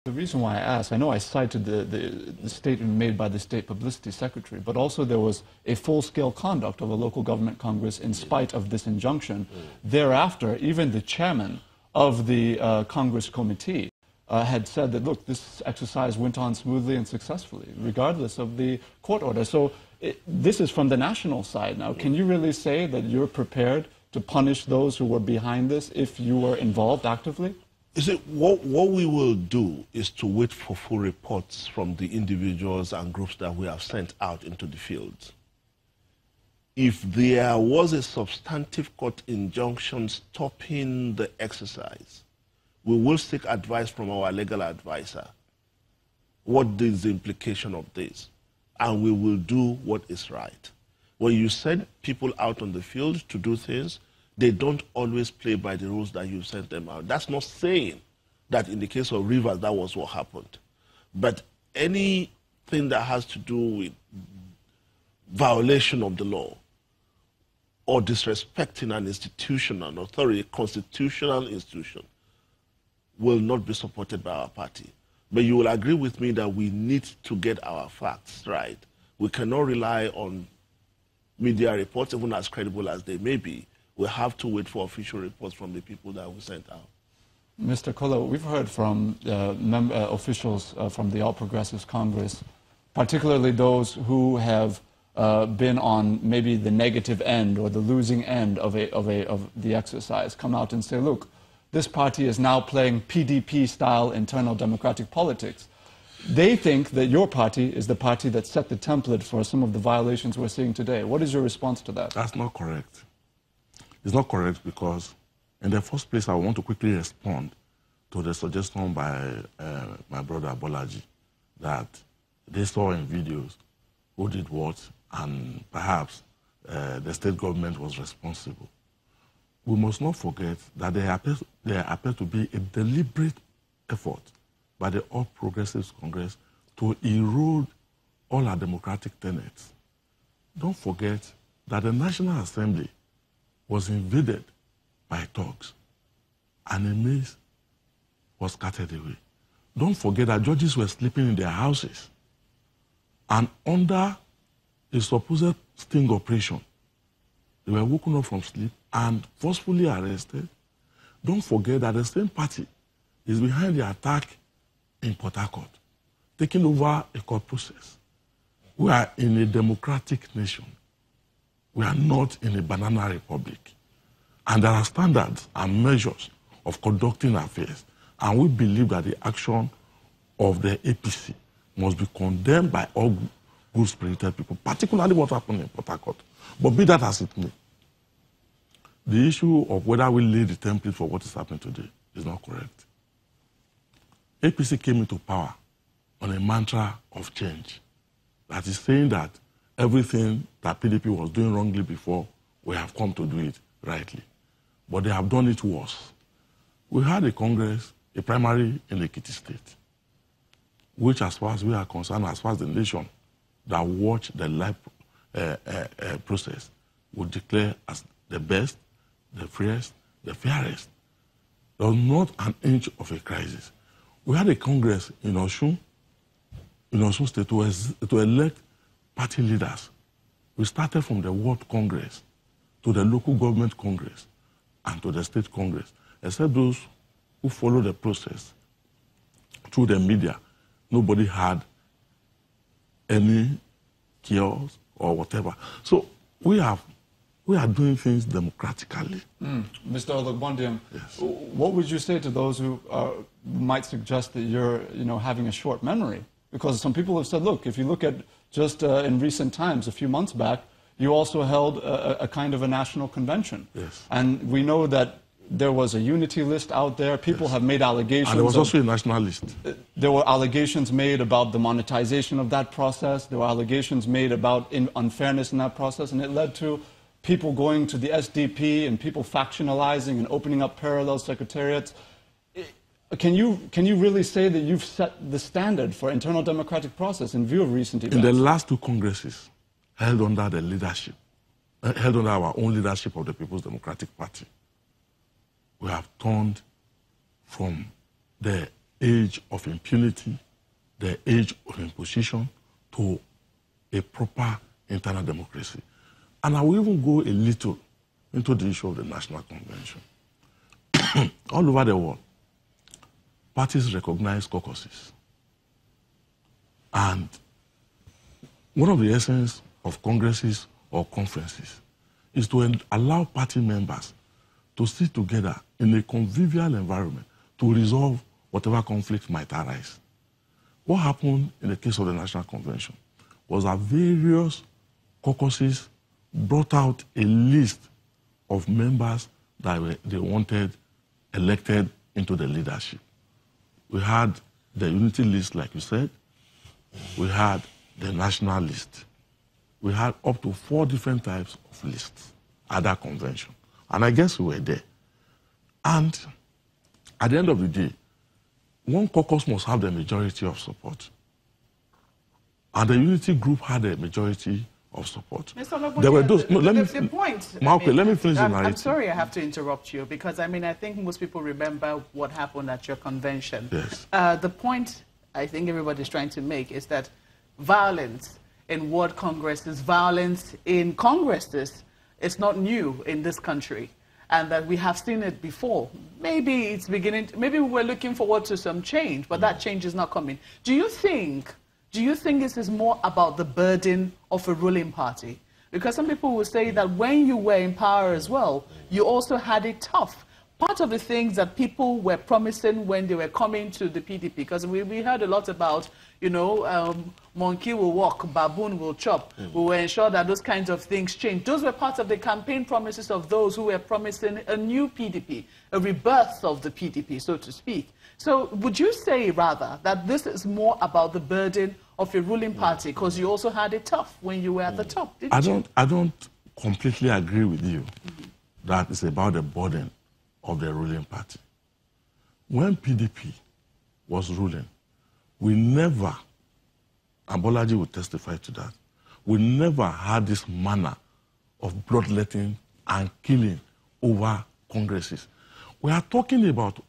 The reason why I asked, I know I cited the statement made by the State Publicity Secretary, but also there was a full-scale conduct of a local government Congress in spite of this injunction. Thereafter, even the chairman of the Congress committee had said that, look, this exercise went on smoothly and successfully, regardless of the court order. So this is from the national side now. Can you really say that you're prepared to punish those who were behind this if you were involved actively? You see, what we will do is to wait for full reports from the individuals and groups that we have sent out into the field. If there was a substantive court injunction stopping the exercise, we will seek advice from our legal advisor. What is the implication of this? And we will do what is right. When you send people out on the field to do things, they don't always play by the rules that you sent them out. That's not saying that in the case of Rivers, that was what happened. But anything that has to do with violation of the law or disrespecting an institution, an authority, a constitutional institution, will not be supported by our party. But you will agree with me that we need to get our facts right. We cannot rely on media reports, even as credible as they may be. We have to wait for official reports from the people that we sent out. Mr. Kola, we've heard from officials from the All Progressives Congress, particularly those who have been on maybe the negative end or the losing end of the exercise, come out and say, look, this party is now playing PDP-style internal democratic politics. They think that your party is the party that set the template for some of the violations we're seeing today. What is your response to that? That's not correct. It's not correct because, in the first place, I want to quickly respond to the suggestion by my brother Abdullahi that they saw in videos who did what, and perhaps the state government was responsible. We must not forget that there appears to be a deliberate effort by the All Progressives Congress to erode all our democratic tenets. Don't forget that the National Assembly was invaded by thugs, and a maze was scattered away. Don't forget that judges were sleeping in their houses, and under a supposed sting operation, they were woken up from sleep and forcefully arrested. Don't forget that the same party is behind the attack in Port Harcourt, taking over a court process. We are in a democratic nation. We are not in a banana republic. And there are standards and measures of conducting affairs. And we believe that the action of the APC must be condemned by all good-spirited people, particularly what happened in Port Harcourt. But be that as it may, the issue of whether we lay the template for what is happening today is not correct. APC came into power on a mantra of change. That is saying that everything that PDP was doing wrongly before, we have come to do it rightly. But they have done it worse. We had a Congress, a primary in Ekiti State, which, as far as we are concerned, as far as the nation that watched the live process, would declare as the best, the freest, the fairest. There was not an inch of a crisis. We had a Congress in Osun State, to elect party leaders. We started from the World Congress to the local government Congress and to the state Congress, except those who follow the process through the media. Nobody had any chaos or whatever. So we are doing things democratically. Mr. Ologbondiyan, yes. What would you say to those who might suggest that you're having a short memory? Because some people have said, look, if you look at just in recent times, a few months back, you also held a kind of a national convention. Yes. And we know that there was a unity list out there. People have made allegations. And there was also a national list. There were allegations made about the monetization of that process. There were allegations made about unfairness in that process. And it led to people going to the SDP and people factionalizing and opening up parallel secretariats. Can you really say that you've set the standard for internal democratic process in view of recent events? In the last two Congresses, held under the leadership, held under our own leadership of the People's Democratic Party, we have turned from the age of impunity, the age of imposition, to a proper internal democracy. And I will even go a little into the issue of the National Convention. All over the world, parties recognize caucuses. And one of the essence of congresses or conferences is to allow party members to sit together in a convivial environment to resolve whatever conflict might arise. What happened in the case of the National Convention was that various caucuses brought out a list of members that they wanted elected into the leadership. We had the unity list, like you said. We had the national list. We had up to 4 different types of lists at that convention. And I guess we were there. And at the end of the day, one caucus must have the majority of support. And the unity group had a majority of support. There were those. No, let me finish the narrative. I'm sorry I have to interrupt you, because I think most people remember what happened at your convention. Yes. The point I think everybody's trying to make is that violence in world congresses, violence in congresses, is not new in this country, and that we have seen it before. Maybe it's beginning. Maybe we were looking forward to some change, but that change is not coming. Do you think this is more about the burden of a ruling party? Because some people will say that when you were in power as well, you also had it tough. Part of the things that people were promising when they were coming to the PDP, because we heard a lot about, monkey will walk, baboon will chop. We will ensure that those kinds of things change. Those were parts of the campaign promises of those who were promising a new PDP, a rebirth of the PDP, so to speak. So would you say, rather, that this is more about the burden of a ruling party, because you also had it tough when you were at the top, didn't you? I don't completely agree with you that it's about the burden of the ruling party. When PDP was ruling, we never, and Bolaji will testify to that, we never had this manner of bloodletting and killing over congresses. We are talking about